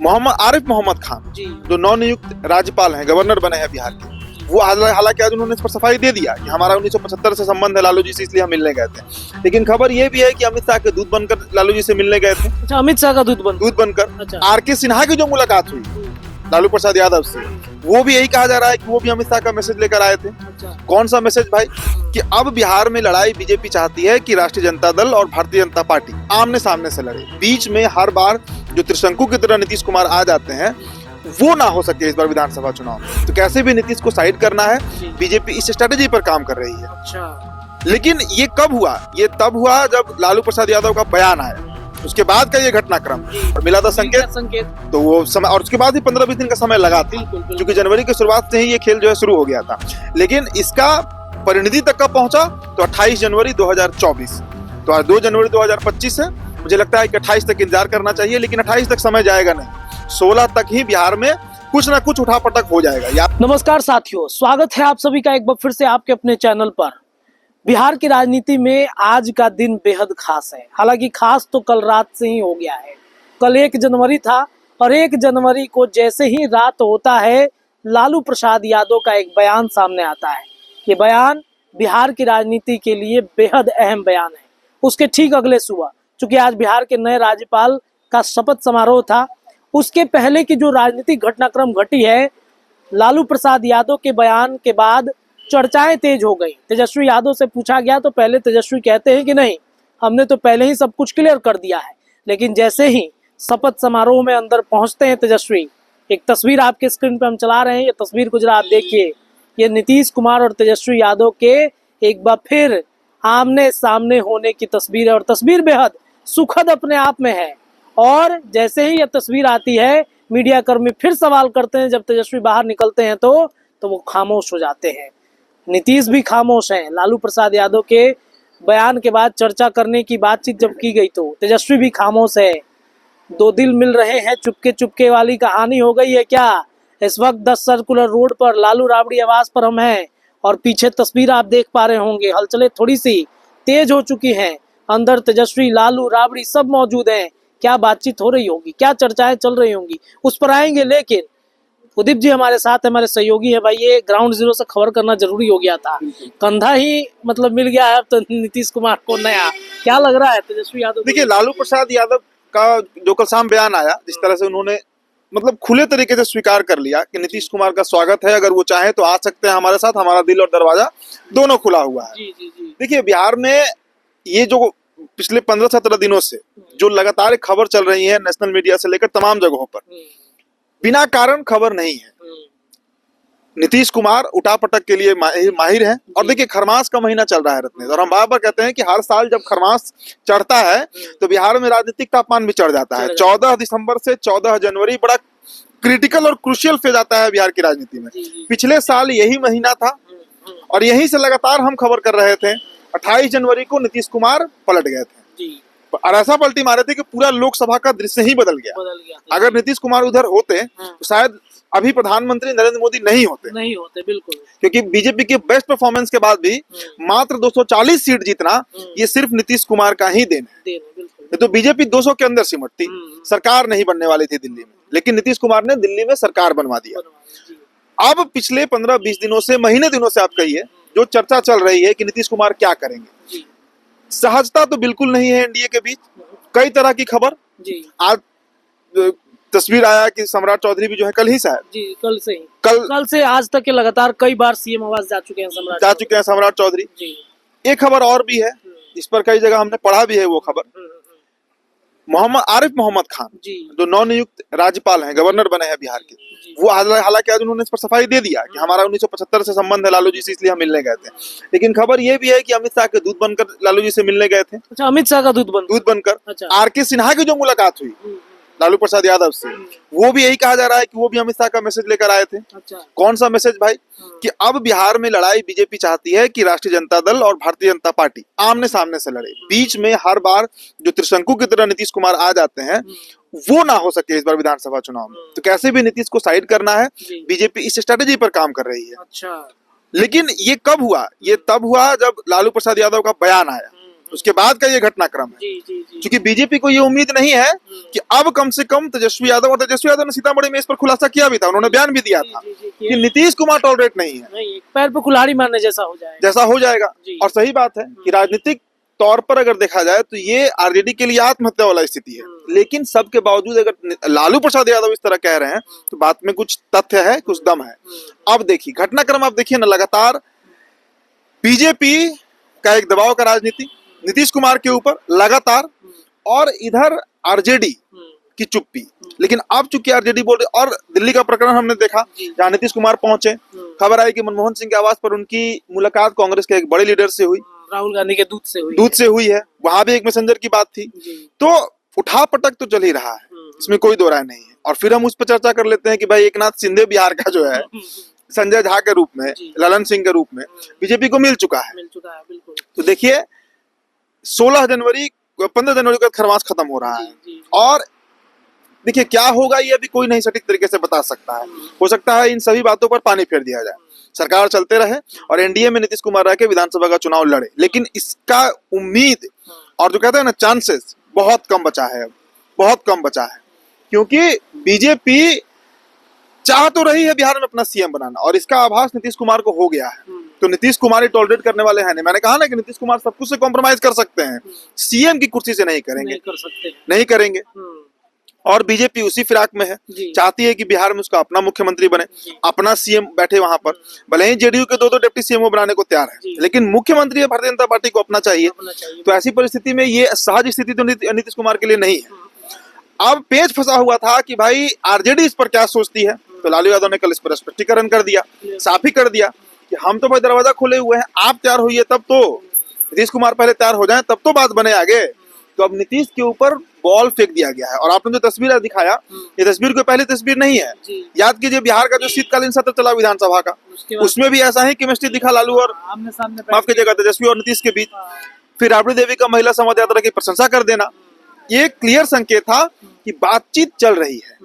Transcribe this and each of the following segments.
मोहम्मद आरिफ मोहम्मद खान जी जो नवनियुक्त राज्यपाल हैं, गवर्नर बने हैं बिहार के, वो हालांकि आज उन्होंने इस पर सफाई दे दिया कि हमारा 1975 से संबंध है लालू जी से, इसलिए हम मिलने गए थे। लेकिन खबर ये भी है कि अमित शाह के दूत बनकर लालू जी से मिलने गए थे। अच्छा, अमित शाह का दूत बनकर अच्छा। आर.के. सिन्हा की जो मुलाकात हुई लालू प्रसाद यादव से, वो भी यही कहा जा रहा है कि वो भी अमित शाह का मैसेज लेकर आए थे। अच्छा। कौन सा मैसेज भाई? कि अब बिहार में लड़ाई बीजेपी चाहती है कि राष्ट्रीय जनता दल और भारतीय जनता पार्टी आमने सामने से लड़े। बीच में हर बार जो त्रिशंकु की तरह नीतीश कुमार आ जाते हैं, वो ना हो सके इस बार विधानसभा चुनाव में। तो कैसे भी नीतीश को साइड करना है, बीजेपी इस स्ट्रेटेजी पर काम कर रही है। अच्छा। लेकिन ये कब हुआ? ये तब हुआ जब लालू प्रसाद यादव का बयान आया, उसके बाद का ये घटनाक्रम और मिला था संकेत। तो वो समय, और उसके बाद ही 15-20 दिन का समय लगा था, क्योंकि जनवरी की शुरुआत से ही ये खेल जो है शुरू हो गया था। लेकिन इसका परिणति तक का पहुंचा तो 28 जनवरी 2024। तो आज 2 जनवरी 2025 है। मुझे लगता है कि 28 तक इंतजार करना चाहिए, लेकिन 28 तक समय जाएगा नहीं, 16 तक ही बिहार में कुछ ना कुछ उठापटक हो जाएगा। नमस्कार साथियों, स्वागत है आप सभी का एक बार फिर से आपके अपने चैनल पर। बिहार की राजनीति में आज का दिन बेहद खास है। हालांकि खास तो कल रात से ही हो गया है। कल 1 जनवरी था और 1 जनवरी को जैसे ही रात होता है, लालू प्रसाद यादव का एक बयान सामने आता है। ये बयान बिहार की राजनीति के लिए बेहद अहम बयान है। उसके ठीक अगले सुबह, चूंकि आज बिहार के नए राज्यपाल का शपथ समारोह था, उसके पहले की जो राजनीतिक घटनाक्रम घटी है, लालू प्रसाद यादव के बयान के बाद चर्चाएं तेज हो गई। तेजस्वी यादव से पूछा गया तो पहले तेजस्वी कहते हैं कि नहीं, हमने तो पहले ही सब कुछ क्लियर कर दिया है। लेकिन जैसे ही शपथ समारोह में अंदर पहुंचते हैं तेजस्वी, एक तस्वीर आपके स्क्रीन पे हम चला रहे हैं, ये तस्वीर को जरा आप देखिए। ये नीतीश कुमार और तेजस्वी यादव के एक बार फिर आमने सामने होने की तस्वीर है, और तस्वीर बेहद सुखद अपने आप में है। और जैसे ही यह तस्वीर आती है, मीडिया कर्मी फिर सवाल करते हैं। जब तेजस्वी बाहर निकलते हैं तो वो खामोश हो जाते हैं। नीतीश भी खामोश हैं। लालू प्रसाद यादव के बयान के बाद चर्चा करने की बातचीत जब की गई तो तेजस्वी भी खामोश है। दो दिल मिल रहे हैं, चुपके चुपके वाली कहानी हो गई है क्या? इस वक्त 10 सर्कुलर रोड पर लालू राबड़ी आवास पर हम हैं, और पीछे तस्वीर आप देख पा रहे होंगे, हलचलें थोड़ी सी तेज हो चुकी हैं। अंदर तेजस्वी, लालू, राबड़ी सब मौजूद हैं। क्या बातचीत हो रही होगी, क्या चर्चाएं चल रही होंगी, उस पर आएंगे। लेकिन उदीप जी हमारे साथ, हमारे सहयोगी है। भाई, ये ग्राउंड जीरो से खबर करना जरूरी हो गया था। कंधा ही मतलब मिल गया है तो नीतीश कुमार को नया। क्या लग रहा है तेजस्वी यादव? देखिए, लालू प्रसाद यादव का जो कल शाम बयान आया, जिस तरह से उन्होंने मतलब खुले तरीके से स्वीकार कर लिया कि नीतीश कुमार का स्वागत है, अगर वो चाहे तो आ सकते हैं हमारे साथ, हमारा दिल और दरवाजा दोनों खुला हुआ है। जी। देखिए, बिहार में ये जो पिछले 15-17 दिनों से जो लगातार खबर चल रही है, नेशनल मीडिया से लेकर तमाम जगहों पर, बिना कारण खबर नहीं है। नीतीश कुमार उठापटक के लिए माहिर हैं। और देखिए, खरमास का महीना चल रहा है रत्नेश, और हम बार बार कहते हैं कि हर साल जब खरमास चढ़ता है तो बिहार में राजनीतिक तापमान भी चढ़ जाता है। 14 दिसंबर से 14 जनवरी बड़ा क्रिटिकल और क्रूशियल फेज आता है बिहार की राजनीति में। पिछले साल यही महीना था और यहीं से लगातार हम खबर कर रहे थे। 28 जनवरी को नीतीश कुमार पलट गए थे, और ऐसा पलटी मारे थे कि पूरा लोकसभा का दृश्य ही बदल गया। अगर नीतीश कुमार उधर होते तो शायद अभी प्रधानमंत्री नरेंद्र मोदी नहीं होते बिल्कुल। क्योंकि बीजेपी के बेस्ट परफॉर्मेंस के बाद भी मात्र 240 सीट जीतना ये सिर्फ नीतीश कुमार का ही देन है। तो बीजेपी 200 के अंदर सिमटती, सरकार नहीं बनने वाली थी दिल्ली में, लेकिन नीतीश कुमार ने दिल्ली में सरकार बनवा दिया। अब पिछले 15-20 दिनों से, महीने दिनों से आप कहिए, जो चर्चा चल रही है कि नीतीश कुमार क्या करेंगे, सहजता तो बिल्कुल नहीं है एनडीए के बीच। कई तरह की खबर। आज तस्वीर आया कि सम्राट चौधरी भी जो है कल ही शायद कल से आज तक के लगातार कई बार सीएम आवास जा चुके हैं सम्राट चौधरी। एक खबर और भी है, इस पर कई जगह हमने पढ़ा भी है। वो खबर मोहम्मद आरिफ मोहम्मद खान जो नवनियुक्त राज्यपाल हैं, गवर्नर बने हैं बिहार के, वो हालांकि आज उन्होंने इस पर सफाई दे दिया कि हमारा 1975 से संबंध है लालू जी से, इसलिए हम मिलने गए थे। लेकिन खबर ये भी है कि अमित शाह के दूत बनकर लालू जी से मिलने गए थे। अच्छा, अमित शाह का दूत बनकर आर.के. सिन्हा की जो मुलाकात हुई लालू प्रसाद यादव से, वो भी यही कहा जा रहा है कि वो भी अमित शाह का मैसेज लेकर आए थे। अच्छा। कौन सा मैसेज भाई? कि अब बिहार में लड़ाई बीजेपी चाहती है कि राष्ट्रीय जनता दल और भारतीय जनता पार्टी आमने सामने से लड़े। बीच में हर बार जो त्रिशंकु की तरह नीतीश कुमार आ जाते हैं, वो ना हो सके इस बार विधानसभा चुनाव में। तो कैसे भी नीतीश को साइड करना है, बीजेपी इस स्ट्रेटेजी पर काम कर रही है। अच्छा। लेकिन ये कब हुआ? ये तब हुआ जब लालू प्रसाद यादव का बयान आया, उसके बाद का ये घटनाक्रम है। जी जी जी। क्योंकि बीजेपी को ये उम्मीद नहीं है कि अब कम से कम तेजस्वी यादव, और तेजस्वी यादव ने सीतामढ़ी में इस पर खुलासा किया भी था, उन्होंने बयान भी दिया था कि नीतीश कुमार टॉलरेट नहीं है, नहीं, एक पैर पे कुल्हाड़ी मारने जैसा हो जाएगा, जैसा हो जाएगा। और सही बात है कि राजनीतिक तौर पर अगर देखा जाए तो ये आरजेडी के लिए आत्महत्या वाला स्थिति है। लेकिन सबके बावजूद अगर लालू प्रसाद यादव इस तरह कह रहे हैं तो बात में कुछ तथ्य है, कुछ दम है। अब देखिए घटनाक्रम, आप देखिए ना, लगातार बीजेपी का एक दबाव का राजनीति नीतीश कुमार के ऊपर लगातार, और इधर आरजेडी की चुप्पी। लेकिन अब चूंकि आरजेडी बोल रही, और दिल्ली का प्रकरण हमने देखा जहां नीतीश कुमार पहुंचे, खबर आई कि मनमोहन सिंह के आवास पर उनकी मुलाकात कांग्रेस के एक बड़े लीडर से हुई, राहुल गांधी के दूध से हुई है, वहां भी एक मैसेंजर की बात थी। तो उठा पटक तो चल ही रहा है, इसमें कोई दो राय नहीं है। और फिर हम उस पर चर्चा कर लेते हैं कि भाई एकनाथ शिंदे बिहार का जो है संजय झा के रूप में, ललन सिंह के रूप में बीजेपी को मिल चुका है बिल्कुल। तो देखिए 15 जनवरी को खरमास खत्म हो रहा है, और देखिए क्या होगा ये अभी कोई नहीं सटीक तरीके से बता सकता है। हो सकता है इन सभी बातों पर पानी फेर दिया जाए, सरकार चलते रहे और एनडीए में नीतीश कुमार रह के विधानसभा का चुनाव लड़े। लेकिन इसका उम्मीद और जो कहते हैं ना चांसेस बहुत कम बचा है, अब बहुत कम बचा है। क्योंकि बीजेपी चाह तो रही है बिहार में अपना सीएम बनाना, और इसका आभास नीतीश कुमार को हो गया है। तो नीतीश कुमार ही टॉलरेट करने वाले हैं नहीं। मैंने कहा ना कि नीतीश कुमार सब कुछ से कॉम्प्रोमाइज कर सकते हैं, सीएम की कुर्सी से नहीं करेंगे, नहीं करेंगे। और बीजेपी उसी फिराक में है, चाहती है कि बिहार में उसका अपना मुख्यमंत्री बने, अपना सीएम बैठे वहां पर। भले ही जेडीयू के दो डिप्टी सीएम बनाने को तैयार है, लेकिन मुख्यमंत्री भारतीय जनता पार्टी को अपना चाहिए। तो ऐसी परिस्थिति में ये सहज स्थिति तो नीतीश कुमार के लिए नहीं है। अब पेच फंसा हुआ था कि भाई आरजेडी इस पर क्या सोचती है। तो लालू यादव ने कल इस पर स्पष्टीकरण कर दिया, साफ ही कर दिया कि हम तो भाई दरवाजा खोले हुए हैं, आप तैयार होइए तब तो, नीतीश कुमार पहले तैयार हो जाएं तब तो बात बने आगे। तो अब नीतीश के ऊपर बॉल फेंक दिया गया है। और आपने जो तस्वीर दिखाया, ये तस्वीर कोई पहली तस्वीर नहीं है। याद कीजिए बिहार का जो शीतकालीन सत्र चला विधानसभा का, उसमें भी ऐसा ही केमिस्ट्री दिखा लालू और माफ कीजिएगा तेजस्वी और नीतीश के बीच। फिर राबड़ी देवी का महिला संवाद यात्रा की प्रशंसा कर देना, ये क्लियर संकेत था कि बातचीत चल रही है,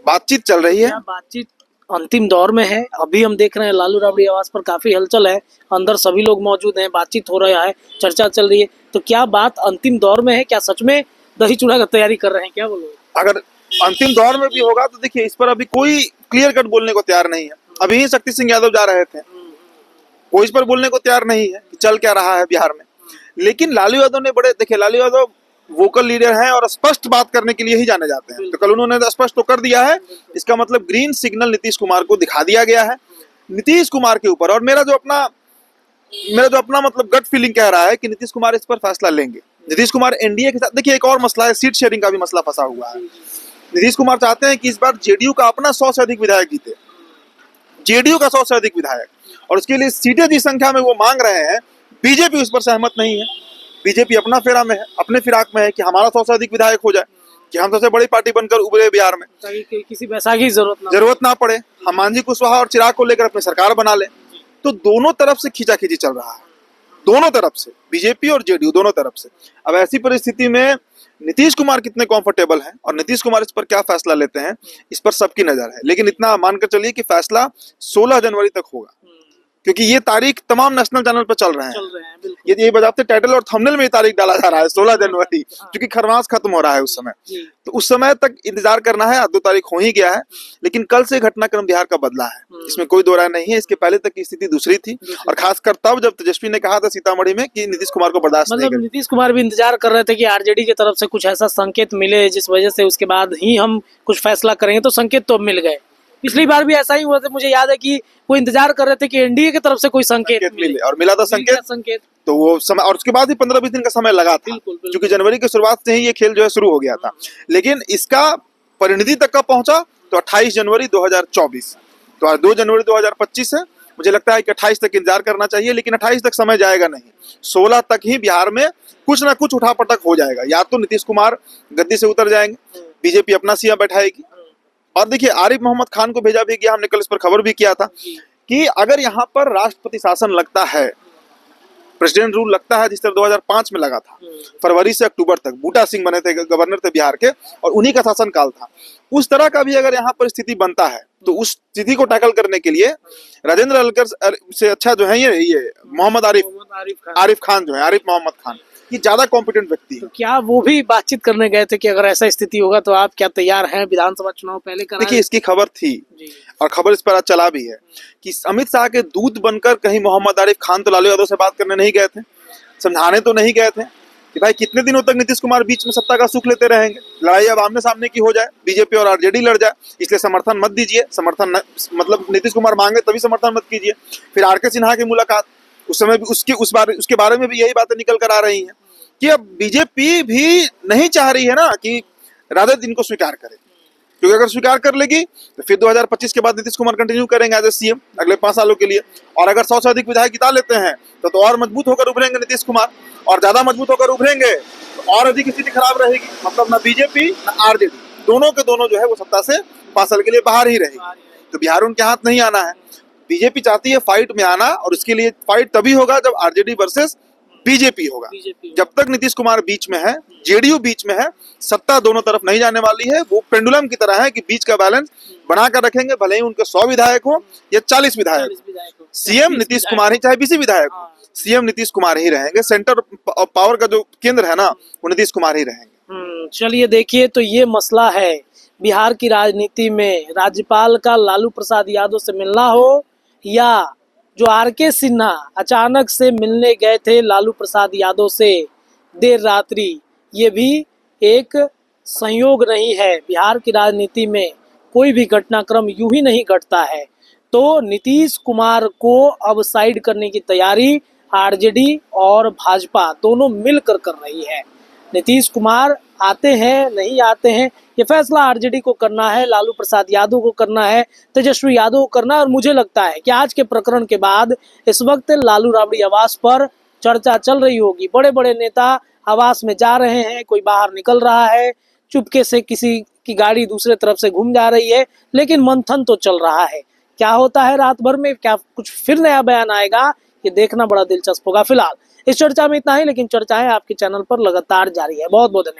बातचीत चल रही है। बातचीत अंतिम दौर में है। अभी हम देख रहे हैं लालू राबड़ी आवास पर काफी हलचल है, अंदर सभी लोग मौजूद हैं, बातचीत हो रहा है, चर्चा चल रही है। तो क्या बात अंतिम दौर में है? क्या सच में दही चूड़ा का तैयारी कर रहे हैं? क्या बोलोगे? अगर अंतिम दौर में भी होगा तो देखिए इस पर अभी कोई क्लियर कट बोलने को तैयार नहीं है। अभी ही शक्ति सिंह यादव जा रहे थे, कोई इस पर बोलने को तैयार नहीं है कि चल क्या रहा है बिहार में। लेकिन लालू यादव ने देखिए लालू यादव वोकल लीडर हैं और स्पष्ट बात करने के लिए ही जाने जाते हैं। तो कल उन्होंने स्पष्ट तो कर दिया है, इसका मतलब ग्रीन सिग्नल नीतीश कुमार को दिखा दिया गया है। नीतीश कुमार के ऊपर, और मेरा जो अपना मतलब गट फीलिंग कह रहा है कि नीतीश कुमार इस पर फैसला लेंगे। नीतीश कुमार एनडीए के साथ, देखिए एक और मसला है, सीट शेयरिंग का भी मसला फंसा हुआ है। नीतीश कुमार चाहते हैं कि इस बार जेडीयू का अपना 100 से अधिक विधायक जीते, जेडीयू का 100 से अधिक विधायक, और उसके लिए सीटें जिस संख्या में वो मांग रहे हैं, बीजेपी उस पर सहमत नहीं है। बीजेपी अपना फेरा में है, अपने फिराक में है कि हमारा 100 से अधिक विधायक हो जाए, कि हम सबसे बड़ी पार्टी बनकर उभरे बिहार में, किसी बैसाखी की जरूरत ना पड़े, हम मांझी कुशवाहा और चिराग को लेकर अपनी सरकार बना ले। तो दोनों तरफ से खींचाखींची चल रहा है, दोनों तरफ से, बीजेपी और जेडीयू दोनों तरफ से। अब ऐसी परिस्थिति में नीतीश कुमार कितने कंफर्टेबल हैं और नीतीश कुमार इस पर क्या फैसला लेते हैं, इस पर सबकी नजर है। लेकिन इतना मानकर चलिए कि फैसला 16 जनवरी तक होगा, क्योंकि ये तारीख तमाम नेशनल चैनल पर चल रहे हैं। ये बजाते टाइटल और थंबनेल में ये तारीख डाला जा रहा है 16 जनवरी, क्योंकि खरमास खत्म हो रहा है उस समय। तो उस समय तक इंतजार करना है। आज 2 तारीख हो ही गया है, लेकिन कल से घटनाक्रम बिहार का बदला है, इसमें कोई दो राय नहीं है। इसके पहले तक की स्थिति दूसरी थी, और खासकर तब जब तेजस्वी ने कहा था सीतामढ़ी में कि नीतीश कुमार को बर्दाश्त नहीं करेंगे। नीतीश कुमार भी इंतजार कर रहे थे कि आरजेडी की तरफ से कुछ ऐसा संकेत मिले जिस वजह से उसके बाद ही हम कुछ फैसला करेंगे। तो संकेत तो मिल गए, पिछली बार भी ऐसा ही हुआ था। मुझे याद है कि वो इंतजार कर रहे थे कि एनडीए की तरफ से कोई संकेत मिले, और मिला था संकेत। तो वो समय, और उसके बाद ही 15-20 दिन का समय लगा था, क्योंकि जनवरी की शुरुआत से ही ये खेल जो है शुरू हो गया था। लेकिन इसका परिणति तक का पहुंचा तो 28 जनवरी 2024। तो आज 2 जनवरी 2025 है। मुझे लगता है कि 28 तक इंतजार करना चाहिए, लेकिन 28 तक समय जाएगा नहीं, 16 तक ही बिहार में कुछ ना कुछ उठापटक हो जाएगा। या तो नीतीश कुमार गद्दी से उतर जाएंगे, बीजेपी अपना सीएम बैठाएगी। और देखिए आरिफ मोहम्मद खान को भेजा भी गया, हमने कल इस पर खबर भी किया था कि अगर यहाँ पर राष्ट्रपति शासन लगता है प्रेसिडेंट रूल लगता है जिस तरह 2005 में लगा था, फरवरी से अक्टूबर तक बूटा सिंह बने थे, गवर्नर थे बिहार के, और उन्हीं का शासनकाल था। उस तरह का भी अगर यहाँ पर स्थिति बनता है तो उस स्थिति को टैकल करने के लिए राजेंद्र अलकर से अच्छा जो है ये मोहम्मद आरिफ खान जो है, आरिफ मोहम्मद खान, ये ज्यादा कॉम्पिटेंट व्यक्ति है। तो क्या वो भी बातचीत करने गए थे कि अगर ऐसा स्थिति होगा तो आप क्या तैयार हैं विधानसभा चुनाव पहले कराने? देखिए, इसकी खबर थी और खबर इस पर आज चला भी है कि अमित शाह के दूत बनकर कहीं मोहम्मद आरिफ खान तो लालू यादव से बात करने नहीं गए थे, समझाने तो नहीं गए थे कि भाई कितने दिनों तक नीतीश कुमार बीच में सत्ता का सुख लेते रहेंगे, लड़ाई अब आमने सामने की हो जाए, बीजेपी और आरजेडी लड़ जाए, इसलिए समर्थन मत दीजिए, समर्थन मतलब नीतीश कुमार मांगे तभी समर्थन मत कीजिए। फिर आरके सिन्हा की मुलाकात, उस समय भी उसके बारे में भी यही बातें निकल कर आ रही हैं कि अब बीजेपी भी नहीं चाह रही है ना कि राजद इनको स्वीकार करे, क्योंकि अगर स्वीकार कर लेगी तो फिर 2025 के बाद नीतीश कुमार कंटिन्यू करेंगे एज ए सीएम अगले 5 सालों के लिए, और अगर 100 से अधिक विधायक जिता लेते हैं तो और मजबूत होकर उभरेंगे नीतीश कुमार, और ज्यादा मजबूत होकर उभरेंगे तो और अधिक स्थिति खराब रहेगी, मतलब ना बीजेपी ना आरजेडी दोनों के दोनों जो है वो सत्ता से 5 साल के लिए बाहर ही रहेगी। तो बिहार उनके हाथ नहीं आना है। बीजेपी चाहती है फाइट में आना, और उसके लिए फाइट तभी होगा जब आरजेडी वर्सेस बीजेपी होगा। जब तक नीतीश कुमार बीच में है, जेडीयू बीच में है, सत्ता दोनों तरफ नहीं जाने वाली है। वो पेंडुलम की तरह है कि बीच का बैलेंस बनाकर रखेंगे, भले ही उनके 100 विधायक हो या 40 विधायक हो, सीएम नीतीश कुमार ही, चाहे 20 विधायक हो, सीएम नीतीश कुमार ही रहेंगे। सेंटर पावर का जो केंद्र है ना, वो नीतीश कुमार ही रहेंगे। चलिए देखिए, तो ये मसला है बिहार की राजनीति में, राज्यपाल का लालू प्रसाद यादव से मिलना हो या जो आरके सिन्हा अचानक से मिलने गए थे लालू प्रसाद यादव से देर रात्रि, ये भी एक संयोग नहीं है। बिहार की राजनीति में कोई भी घटनाक्रम यूं ही नहीं घटता है। तो नीतीश कुमार को अब साइड करने की तैयारी आरजेडी और भाजपा दोनों मिलकर कर रही है। नीतीश कुमार आते हैं नहीं आते हैं, ये फैसला आरजेडी को करना है, लालू प्रसाद यादव को करना है, तेजस्वी यादव को करना है। और मुझे लगता है कि आज के प्रकरण के बाद इस वक्त लालू राबड़ी आवास पर चर्चा चल रही होगी। बड़े बड़े नेता आवास में जा रहे हैं, कोई बाहर निकल रहा है, चुपके से किसी की गाड़ी दूसरे तरफ से घूम जा रही है, लेकिन मंथन तो चल रहा है। क्या होता है रात भर में, क्या कुछ फिर नया बयान आएगा, ये देखना बड़ा दिलचस्प होगा। फिलहाल इस चर्चा में इतना ही, लेकिन चर्चाएं आपके चैनल पर लगातार जारी है। बहुत बहुत धन्यवाद।